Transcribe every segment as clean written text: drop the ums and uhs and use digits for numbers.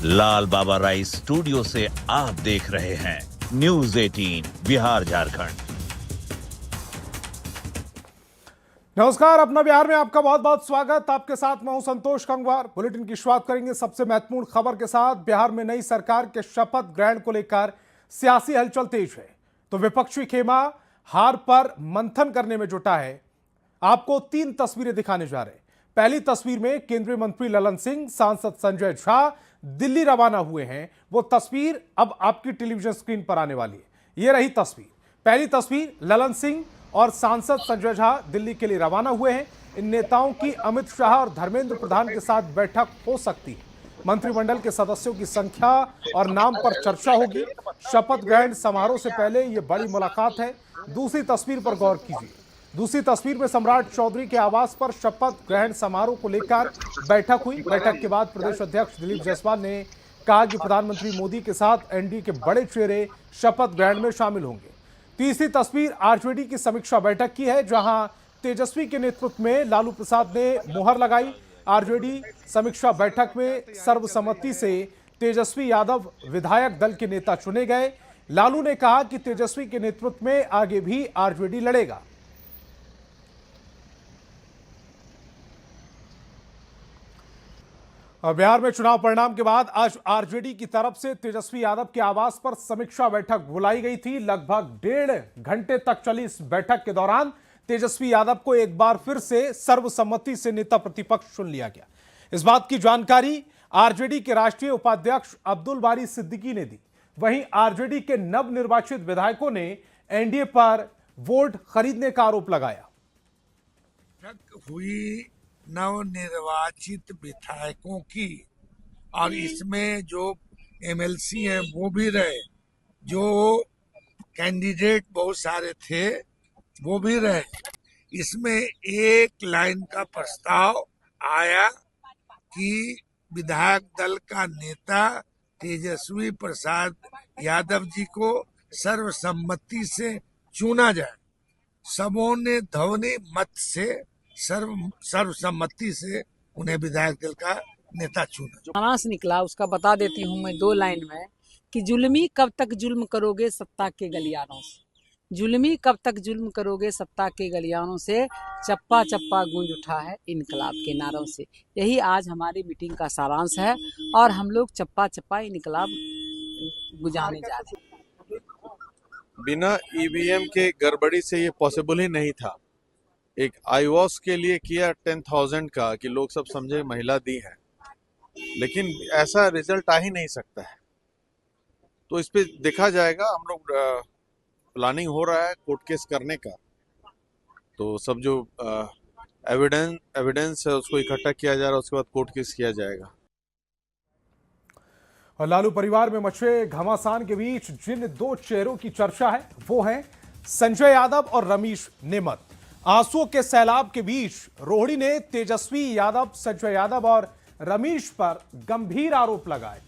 लाल बाबा rice studio से आप देख रहे हैं न्यूज 18 बिहार झारखंड। नमस्कार, अपना बिहार में आपका बहुत बहुत स्वागत। आपके साथ मैं हूं संतोष गंगवार। बुलेटिन की शुरुआत करेंगे सबसे महत्वपूर्ण खबर के साथ। बिहार में नई सरकार के शपथ ग्रहण को लेकर सियासी हलचल तेज है, तो विपक्षी खेमा हार पर मंथन करने में जुटा है। आपको 3 तस्वीरें दिखाने जा रहे हैं। पहली तस्वीर में केंद्रीय मंत्री ललन सिंह, सांसद संजय झा दिल्ली रवाना हुए हैं। वो तस्वीर अब आपकी टेलीविजन स्क्रीन पर आने वाली है। ये रही तस्वीर। पहली तस्वीर, ललन सिंह और सांसद संजय झा दिल्ली के लिए रवाना हुए हैं। इन नेताओं की अमित शाह और धर्मेंद्र प्रधान के साथ बैठक हो सकती है। मंत्रिमंडल के सदस्यों की संख्या और नाम पर चर्चा होगी। शपथ ग्रहण समारोह से पहले यह बड़ी मुलाकात है। दूसरी तस्वीर पर गौर कीजिए। दूसरी तस्वीर में सम्राट चौधरी के आवास पर शपथ ग्रहण समारोह को लेकर बैठक हुई। बैठक के बाद प्रदेश अध्यक्ष दिलीप जायसवाल ने कहा कि प्रधानमंत्री मोदी के साथ एनडीए के बड़े चेहरे शपथ ग्रहण में शामिल होंगे। तीसरी तस्वीर आरजेडी की समीक्षा बैठक की है, जहां तेजस्वी के नेतृत्व में लालू प्रसाद ने मुहर लगाई। आरजेडी समीक्षा बैठक में सर्वसम्मति से तेजस्वी यादव विधायक दल के नेता चुने गए। लालू ने कहा कि तेजस्वी के नेतृत्व में आगे भी आरजेडी लड़ेगा। बिहार में चुनाव परिणाम के बाद आज आरजेडी की तरफ से तेजस्वी यादव के आवास पर समीक्षा बैठक बुलाई गई थी। लगभग 1.5 घंटे तक चली इस बैठक के दौरान तेजस्वी यादव को एक बार फिर से सर्वसम्मति से नेता प्रतिपक्ष चुन लिया गया। इस बात की जानकारी आरजेडी के राष्ट्रीय उपाध्यक्ष अब्दुल बारी सिद्दीकी ने दी। वहीं आरजेडी के नवनिर्वाचित विधायकों ने एनडीए पर वोट खरीदने का आरोप लगाया। हुई नवनिर्वाचित विधायकों की, और इसमें जो एमएलसी हैं वो भी रहे, जो कैंडिडेट बहुत सारे थे वो भी रहे। इसमें एक लाइन का प्रस्ताव आया कि विधायक दल का नेता तेजस्वी प्रसाद यादव जी को सर्वसम्मति से चुना जाए। सबों ने ध्वनि मत से सर्वसम्मति से उन्हें विधायक दल का नेता चुना। सारांश निकला उसका बता देती हूँ मैं 2 लाइन में कि जुल्मी कब तक जुल्म करोगे सत्ता के गलियारों से, जुल्मी कब तक जुल्म करोगे सत्ता के गलियारों से, चप्पा चप्पा गूंज उठा है इनकलाब के नारों से। यही आज हमारी मीटिंग का सारांश है और हम लोग चप्पा चप्पा इनकलाब गुजारने जा रहे हैं। बिना ईवीएम के गड़बड़ी से ये पॉसिबल ही नहीं था। एक आईवॉस के लिए किया 10,000 का कि लोग सब समझे महिला दी है, लेकिन ऐसा रिजल्ट आ ही नहीं सकता है। तो इस पे देखा जाएगा। हम लोग प्लानिंग हो रहा है कोर्ट केस करने का, तो सब जो एविडेंस है उसको इकट्ठा किया जा रहा है, उसके बाद कोर्ट केस किया जाएगा। और लालू परिवार में मचे घमासान के बीच जिन 2 चेहरों की चर्चा है वो हैं संजय यादव और रमेश नेमत। आंसुओं के सैलाब के बीच रोहिणी ने तेजस्वी यादव, संजय यादव और रमेश पर गंभीर आरोप लगाए।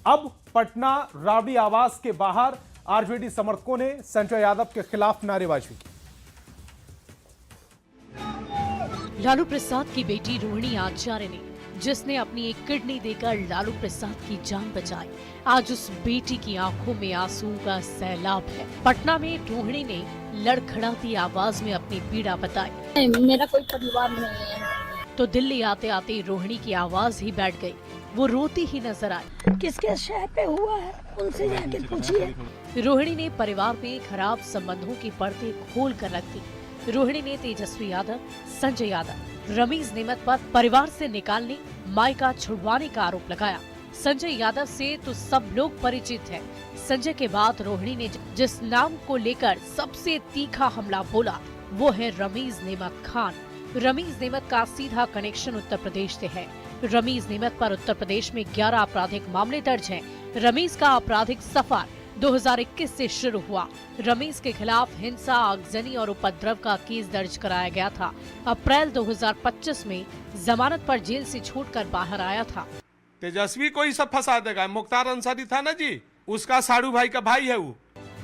अब पटना राबड़ी आवास के बाहर आरजेडी समर्थकों ने संजय यादव के खिलाफ नारेबाजी की। लालू प्रसाद की बेटी रोहिणी आचार्य ने, जिसने अपनी एक किडनी देकर लालू प्रसाद की जान बचाई, आज उस बेटी की आंखों में आंसू का सैलाब है। पटना में रोहिणी ने लड़खड़ाती आवाज में अपनी पीड़ा बताई। मेरा कोई परिवार नहीं है। तो दिल्ली आते आते रोहिणी की आवाज ही बैठ गई। वो रोती ही नजर आई। किसके शहर पे हुआ है उनसे जाके पूछिए। रोहिणी ने परिवार में खराब संबंधों की परतें खोल कर रख दी। रोहिणी ने तेजस्वी यादव, संजय यादव, रमेश नेमत पर परिवार से निकालने, मायका छुड़वाने का आरोप लगाया। संजय यादव से तो सब लोग परिचित हैं। संजय के बाद रोहिणी ने जिस नाम को लेकर सबसे तीखा हमला बोला वो है रमेश नेमत खान। रमेश नेमत का सीधा कनेक्शन उत्तर प्रदेश से है। रमेश नेमत पर उत्तर प्रदेश में 11 आपराधिक मामले दर्ज हैं। रमेश का आपराधिक सफर 2021 से शुरू हुआ। रमेश के खिलाफ हिंसा, आगजनी और उपद्रव का केस दर्ज कराया गया था। अप्रैल 2025 में जमानत पर जेल से छूटकर बाहर आया था। तेजस्वी को ही सब फंसा देगा। मुख्तार अंसारी था ना जी, उसका साड़ू भाई का भाई है वो।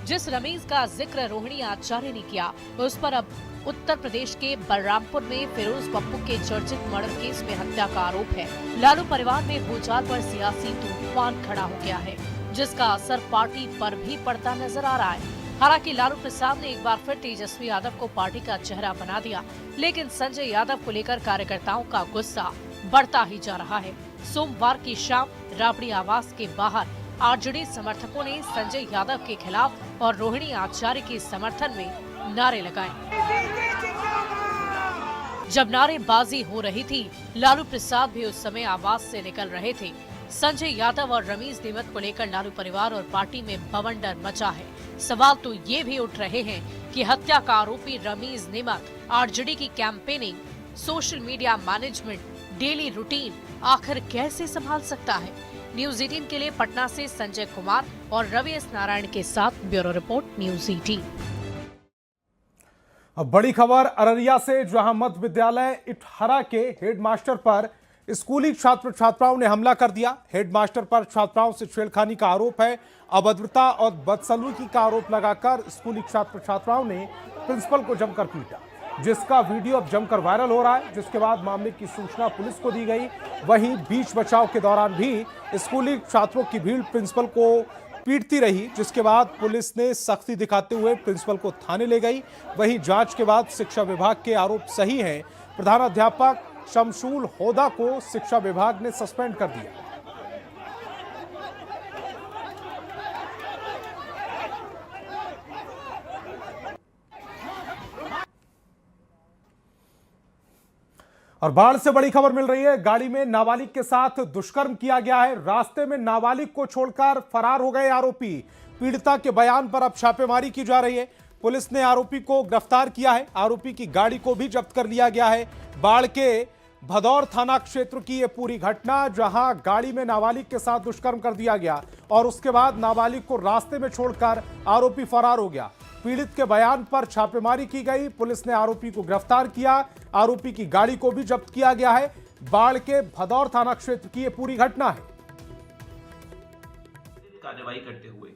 जिस रमेश का जिक्र रोहिणी आचार्य ने किया, उस पर अब उत्तर प्रदेश के बलरामपुर में फिरोज पप्पू के चर्चित मर्डर केस में हत्या का आरोप है। लालू परिवार में भूचाल पर सियासी तूफान खड़ा हो गया है, जिसका असर पार्टी पर भी पड़ता नजर आ रहा है। हालांकि लालू प्रसाद ने एक बार फिर तेजस्वी यादव को पार्टी का चेहरा बना दिया, लेकिन संजय यादव को लेकर कार्यकर्ताओं का गुस्सा बढ़ता ही जा रहा है। सोमवार की शाम राबड़ी आवास के बाहर आरजेडी समर्थकों ने संजय यादव के खिलाफ और रोहिणी आचार्य के समर्थन में नारे लगाए। जब नारेबाजी हो रही थी, लालू प्रसाद भी उस समय आवास से निकल रहे थे। संजय यादव और रमीज नेमत को लेकर लालू परिवार और पार्टी में बवंडर मचा है। सवाल तो ये भी उठ रहे हैं कि हत्या का आरोपी रमीज नेमत आरजेडी की campaigning, social media management, daily routine आखिर कैसे संभाल सकता है। न्यूज 18 के लिए पटना से संजय कुमार और रवि एस नारायण के साथ ब्यूरो रिपोर्ट, न्यूज 18। अब बड़ी खबर अररिया से, जहां मध्य विद्यालय इटहरा के हेडमास्टर पर स्कूली छात्र छात्राओं ने हमला कर दिया। हेडमास्टर पर छात्राओं से छेड़खानी का आरोप है। अभद्रता और बदसलूकी का आरोप लगाकर स्कूली छात्र छात्राओं ने प्रिंसिपल को जमकर पीटा, जिसका वीडियो अब जमकर वायरल हो रहा है। जिसके बाद मामले की सूचना पुलिस को दी गई। वहीं बीच बचाव के दौरान भी स्कूली छात्रों की भीड़ प्रिंसिपल को पीटती रही, जिसके बाद पुलिस ने सख्ती दिखाते हुए प्रिंसिपल को थाने ले गई। वहीं जांच के बाद शिक्षा विभाग के आरोप सही हैं। प्रधानाध्यापक शमशूल होदा को शिक्षा विभाग ने सस्पेंड कर दिया। और बाढ़ से बड़ी खबर मिल रही है। गाड़ी में नाबालिग के साथ दुष्कर्म किया गया है। रास्ते में नाबालिग को छोड़कर फरार हो गए आरोपी। पीड़िता के बयान पर अब छापेमारी की जा रही है। पुलिस ने आरोपी को गिरफ्तार किया है। आरोपी की गाड़ी को भी जब्त कर लिया गया है। बाढ़ के भदौर थाना क्षेत्र की यह पूरी घटना, जहां गाड़ी में नाबालिग के साथ दुष्कर्म कर दिया गया और उसके बाद नाबालिग को रास्ते में छोड़कर आरोपी फरार हो गया। पीड़ित के बयान पर छापेमारी की गई। पुलिस ने आरोपी को गिरफ्तार किया। आरोपी की गाड़ी को भी जब्त किया गया है। बाढ़ के भदौर थाना क्षेत्र की यह पूरी घटना है। कार्रवाई करते हुए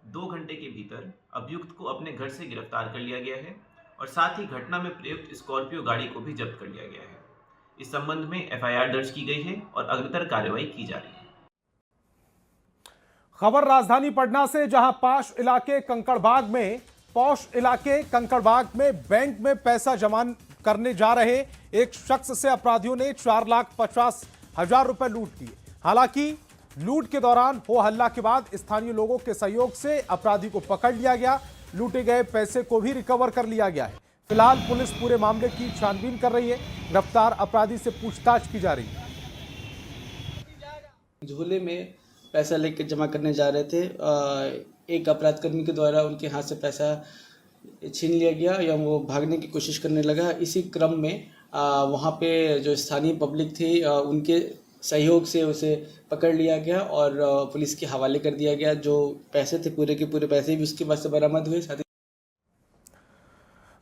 2 घंटे के भीतर अभियुक्त को अपने घर से गिरफ्तार कर लिया गया है और साथ ही घटना में प्रयुक्त स्कॉर्पियो गाड़ी को भी जब्त कर लिया गया है। इस संबंध में एफआईआर दर्ज की गई है और अग्रतर कार्रवाई की जा रही है। खबर राजधानी पटना से, जहां पॉश इलाके कंकड़बाग में बैंक में पैसा जमा करने जा रहे एक शख्स से अपराधियों ने 4,50,000 रुपए लूट लिए। हालांकि लूट के दौरान हो हल्ला के बाद स्थानीय लोगों के सहयोग से अपराधी को पकड़ लिया गया। लूटे गए पैसे को भी रिकवर कर लिया गया है। फिलहाल पुलिस पूरे मामले की छानबीन कर रही है। गिरफ्तार अपराधी से पूछताछ की जा रही है। झोले में पैसा लेकर जमा करने जा रहे थे। एक अपराधकर्मी के द्वारा उनके हाथ से पैसा छीन लिया गया या वो भागने की कोशिश करने लगा। इसी क्रम में वहाँ पे जो स्थानीय पब्लिक थी उनके सहयोग से उसे पकड़ लिया गया और पुलिस के हवाले कर दिया गया। जो पैसे थे पूरे के पूरे पैसे भी उसके पास से बरामद हुए। साथ ही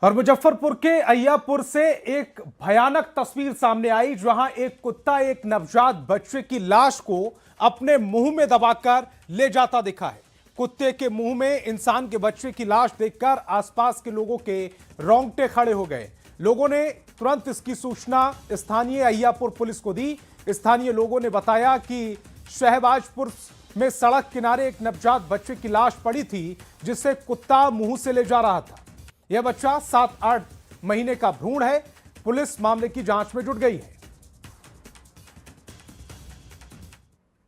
और मुजफ्फरपुर के अय्यापुर से एक भयानक तस्वीर सामने आई, जहां एक कुत्ता एक नवजात बच्चे की लाश को अपने मुंह में दबाकर ले जाता दिखा है। कुत्ते के मुंह में इंसान के बच्चे की लाश देखकर आसपास के लोगों के रोंगटे खड़े हो गए। लोगों ने तुरंत इसकी सूचना स्थानीय अय्यापुर पुलिस को दी। स्थानीय लोगों ने बताया कि शहबाजपुर में सड़क किनारे एक नवजात बच्चे की लाश पड़ी थी, जिसे कुत्ता मुंह से ले जा रहा था। यह बच्चा 7-8 महीने का भ्रूण है। पुलिस मामले की जांच में जुट गई है।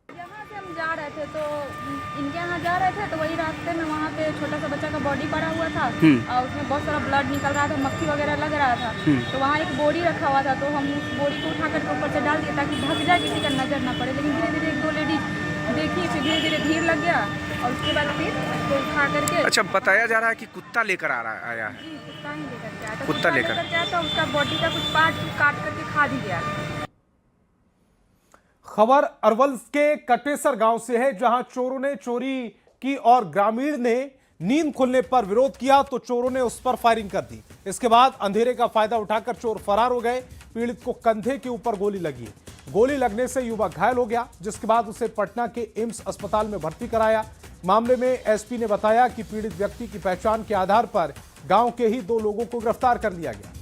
यहाँ से हम जा रहे थे तो इनके यहाँ जा रहे थे तो वही रास्ते में वहाँ पे छोटा सा बच्चा का बॉडी पड़ा हुआ था और उसमें बहुत सारा ब्लड निकल रहा था, मक्खी वगैरह लग रहा था। तो वहाँ एक बोरी रखा हुआ था, तो हम उस बोरी को उठा करके ऊपर से डाल दिए ताकि ढक जाए, किसी का नजर ना पड़े। लेकिन धीरे धीरे 1-2 लेडीज देखी, फिर धीरे धीरे भीड़ लग गया और उसके बाद फिर उसको उठा करके। अच्छा, बताया जा रहा है कि कुत्ता लेकर आया है। जी, कुत्ता ही लेकर के आया था। कुत्ता लेकर आया तो उसका बॉडी का कुछ पार्ट काट करके खा भी गया। खबर अरवल के कटेसर गांव से है, जहां चोरों ने चोरी की और ग्रामीण ने नींद खुलने पर विरोध किया तो चोरों ने उस पर फायरिंग कर दी। इसके बाद अंधेरे का फायदा उठाकर चोर फरार हो गए। पीड़ित को कंधे के ऊपर गोली लगी। गोली लगने से युवक घायल हो गया, जिसके बाद उसे पटना के एम्स अस्पताल में भर्ती कराया। मामले में एसपी ने बताया कि पीड़ित व्यक्ति की पहचान के आधार पर गांव के ही 2 लोगों को गिरफ्तार कर लिया गया।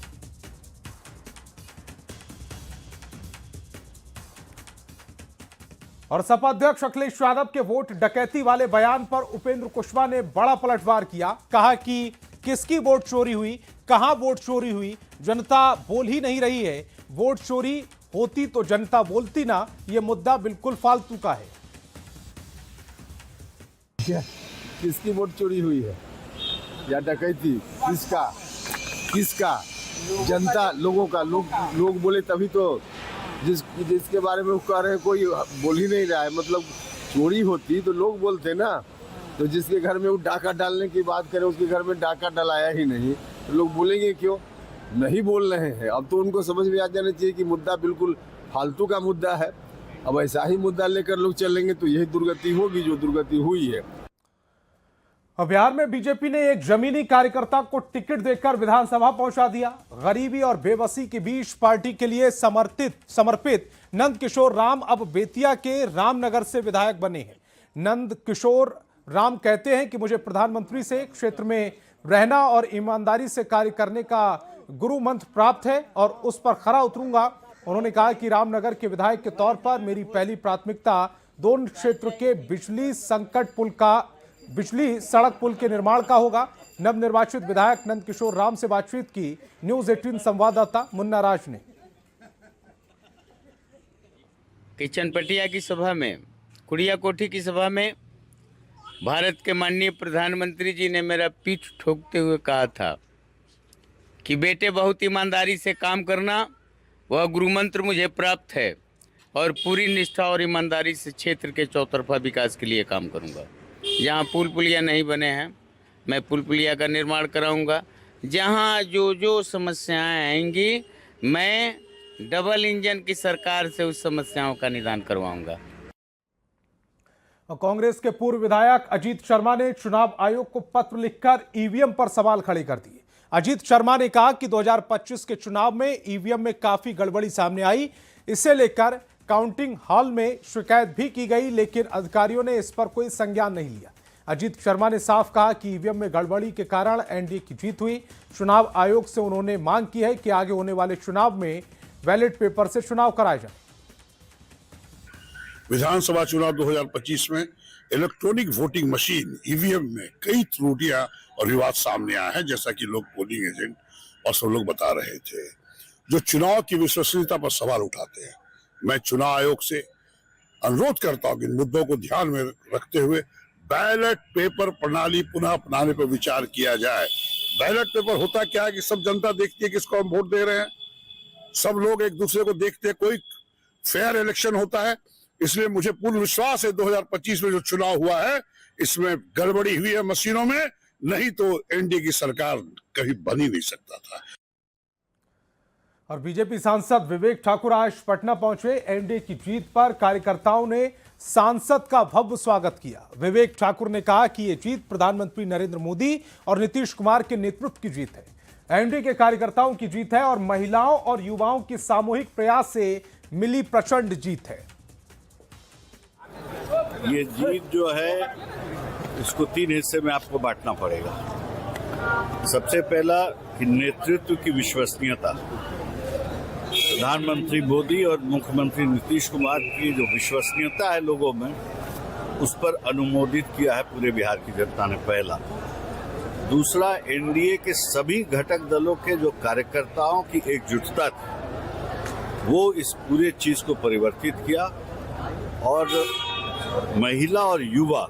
और सपा अध्यक्ष अखिलेश यादव के वोट डकैती वाले बयान पर उपेंद्र कुशवाहा ने बड़ा पलटवार किया। कहा कि किसकी वोट चोरी हुई, कहां वोट चोरी हुई, जनता बोल ही नहीं रही है। वोट चोरी होती तो जनता बोलती ना, यह मुद्दा बिल्कुल फालतू का है। किसकी वोट चोरी हुई है या डकैती, किसका जनता लोगों का, लोग बोले तभी तो। जिसके बारे में वो कह रहे हैं कोई बोल ही नहीं रहा है। मतलब चोरी होती तो लोग बोलते ना। तो जिसके घर में वो डाका डालने की बात करें, उसके घर में डाका डलाया ही नहीं, तो लोग बोलेंगे क्यों? नहीं बोल रहे हैं। अब तो उनको समझ में आ जाना चाहिए कि मुद्दा बिल्कुल फालतू का मुद्दा है। अब ऐसा ही मुद्दा लेकर लोग चलेंगे तो यही दुर्गति होगी जो दुर्गति हुई है। बिहार में बीजेपी ने एक जमीनी कार्यकर्ता को टिकट देकर विधानसभा पहुंचा दिया। गरीबी और बेबसी के बीच पार्टी के लिए समर्पित नंद किशोर राम अब बेतिया के रामनगर से विधायक बने हैं। नंद किशोर राम कहते हैं कि मुझे प्रधानमंत्री से क्षेत्र में रहना और ईमानदारी से कार्य करने का गुरु मंत्र प्राप्त है और उस पर खरा उतरूंगा। उन्होंने कहा कि रामनगर के विधायक के तौर पर मेरी पहली प्राथमिकता दोनों क्षेत्र के बिजली सड़क पुल के निर्माण का होगा। नवनिर्वाचित विधायक नंद किशोर राम से बातचीत की न्यूज 18 संवाददाता मुन्ना राज ने। किचन पटिया की सभा में, कुड़िया कोठी की सभा में भारत के माननीय प्रधानमंत्री जी ने मेरा पीठ ठोकते हुए कहा था कि बेटे बहुत ईमानदारी से काम करना, वह गुरुमंत्र मुझे प्राप्त है और पूरी निष्ठा और ईमानदारी से क्षेत्र के चौतरफा विकास के लिए काम करूंगा। जहां पुल पुलिया नहीं बने हैं, मैं पुल पुलिया का निर्माण कराऊंगा। जहां जो समस्याएं आएंगी, मैं डबल इंजन की सरकार से उस समस्याओं का निदान करवाऊंगा। कांग्रेस के पूर्व विधायक अजीत शर्मा ने चुनाव आयोग को पत्र लिखकर ईवीएम पर सवाल खड़े कर दिए। अजीत शर्मा ने कहा कि 2025 के चुनाव में ईवीएम में काफी गड़बड़ी सामने आई। इसे लेकर काउंटिंग हॉल में शिकायत भी की गई, लेकिन अधिकारियों ने इस पर कोई संज्ञान नहीं लिया। अजीत शर्मा ने साफ कहा कि ईवीएम में गड़बड़ी के कारण एनडीए की जीत हुई। चुनाव आयोग से उन्होंने मांग की है कि आगे होने वाले चुनाव में बैलेट पेपर से चुनाव कराया जाए। विधानसभा चुनाव 2025 में इलेक्ट्रॉनिक वोटिंग मशीन ईवीएम में कई त्रुटियां और विवाद सामने आया है, जैसा कि लोग पोलिंग एजेंट और सब लोग बता रहे थे, जो चुनाव की विश्वसनीयता पर सवाल उठाते हैं। मैं चुनाव आयोग से अनुरोध करता हूं कि इन मुद्दों को ध्यान में रखते हुए बैलेट पेपर प्रणाली पुनः अपनाने पर विचार किया जाए। बैलेट पेपर होता क्या है कि सब जनता देखती है किसको हम वोट दे रहे हैं, सब लोग एक दूसरे को देखते हैं, कोई फेयर इलेक्शन होता है। इसलिए मुझे पूर्ण विश्वास है 2025 में जो चुनाव हुआ है इसमें गड़बड़ी हुई है मशीनों में, नहीं तो एनडीए की सरकार कभी बन ही नहीं सकता था। और बीजेपी सांसद विवेक ठाकुर आज पटना पहुंचे। एनडीए की जीत पर कार्यकर्ताओं ने सांसद का भव्य स्वागत किया। विवेक ठाकुर ने कहा कि यह जीत प्रधानमंत्री नरेंद्र मोदी और नीतीश कुमार के नेतृत्व की जीत है। एनडीए के कार्यकर्ताओं की जीत है और महिलाओं और युवाओं के सामूहिक प्रयास से मिली प्रचंड जीत है। ये जीत जो है इसको 3 हिस्से में आपको बांटना पड़ेगा। सबसे पहला कि नेतृत्व की विश्वसनीयता, प्रधानमंत्री मोदी और मुख्यमंत्री नीतीश कुमार की जो विश्वसनीयता है लोगों में, उस पर अनुमोदित किया है पूरे बिहार की जनता ने, पहला। दूसरा, एनडीए के सभी घटक दलों के जो कार्यकर्ताओं की एकजुटता थी, वो इस पूरे चीज को परिवर्तित किया और महिला और युवा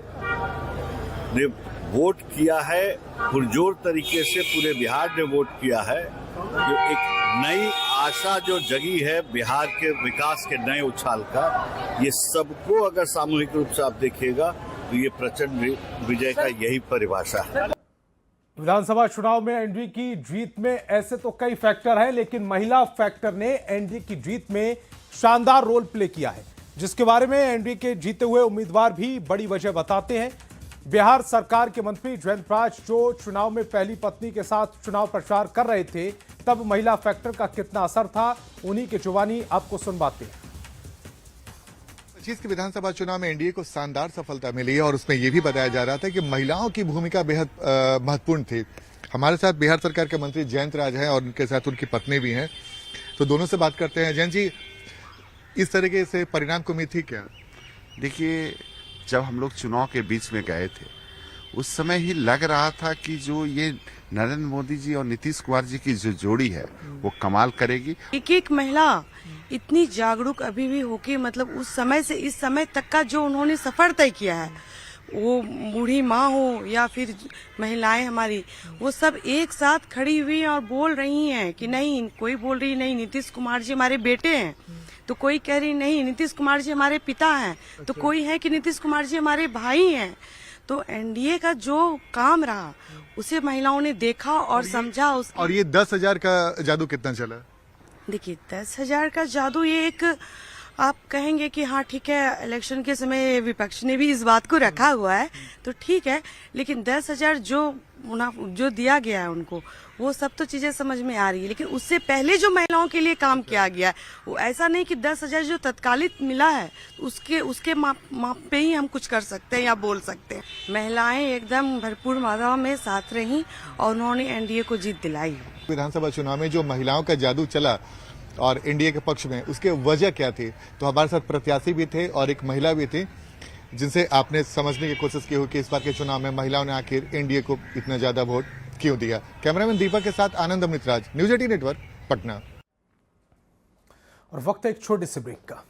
ने वोट किया है, पुरजोर तरीके से पूरे बिहार ने वोट किया है। जो एक नई आशा जो जगी है बिहार के विकास के नए उछाल का, ये सबको अगर सामूहिक रूप से आप देखिएगा तो ये प्रचंड विजय का यही परिभाषा है। विधानसभा चुनाव में एनडीए की जीत में ऐसे तो कई फैक्टर हैं, लेकिन महिला फैक्टर ने एनडीए की जीत में शानदार रोल प्ले किया है, जिसके बारे में एनडीए के जीते हुए उम्मीदवार भी बड़ी वजह बताते हैं। बिहार सरकार के मंत्री जयंत राज जो चुनाव में पहली पत्नी के साथ चुनाव प्रचार कर रहे थे, तब महिला फैक्टर का कितना असर था, उन्हीं के जुबानी आपको सुनवाते हैं। 25 के विधानसभा चुनाव में एनडीए को शानदार सफलता मिली है और उसमें यह भी बताया जा रहा था कि महिलाओं की भूमिका बेहद महत्वपूर्ण थी। हमारे साथ बिहार सरकार के मंत्री जयंत राज हैं और उनके साथ उनकी पत्नी भी हैं, तो दोनों से बात करते हैं। जयंत जी, इस तरीके से परिणाम को उम्मीद थी क्या? देखिए, जब हम लोग चुनाव के बीच में गए थे उस समय ही लग रहा था कि जो ये नरेंद्र मोदी जी और नीतीश कुमार जी की जो जोड़ी है वो कमाल करेगी। एक एक महिला इतनी जागरूक अभी भी होके, मतलब उस समय से इस समय तक का जो उन्होंने सफर तय किया है, वो बूढ़ी माँ हो या फिर महिलाएं हमारी, वो सब एक साथ खड़ी हुई और बोल रही हैं कि नहीं, कोई बोल रही नहीं नीतीश कुमार जी हमारे बेटे हैं, तो कोई कह रही नहीं नीतीश कुमार जी हमारे पिता हैं, तो कोई है कि नीतीश कुमार जी हमारे भाई हैं। तो एनडीए का जो काम रहा उसे महिलाओं ने देखा और समझा। और ये 10,000 का जादू कितना चला? देखिए 10,000 का जादू, ये एक आप कहेंगे कि हाँ ठीक है, इलेक्शन के समय विपक्ष ने भी इस बात को रखा हुआ है तो ठीक है, लेकिन 10,000 जो दिया गया है उनको, वो सब तो चीजें समझ में आ रही है, लेकिन उससे पहले जो महिलाओं के लिए काम किया गया है वो ऐसा नहीं कि 10,000 जो तत्कालिक मिला है उसके माप पे ही हम कुछ कर सकते हैं या बोल सकते हैं। महिलाएं एकदम भरपूर मात्रा में साथ रही और उन्होंने एनडीए को जीत दिलाई। विधानसभा चुनाव में जो महिलाओं का जादू चला और एनडीए के पक्ष में, उसके वजह क्या थी? तो हमारे साथ प्रत्याशी भी थे और एक महिला भी थी जिनसे आपने समझने की कोशिश की हो कि इस बार के चुनाव में महिलाओं ने आखिर एनडीए को इतना ज्यादा वोट क्यों दिया। कैमरामैन दीपक के साथ आनंद अमृतराज, न्यूज़ 18 नेटवर्क, पटना। और वक्त है एक छोटे से ब्रेक का।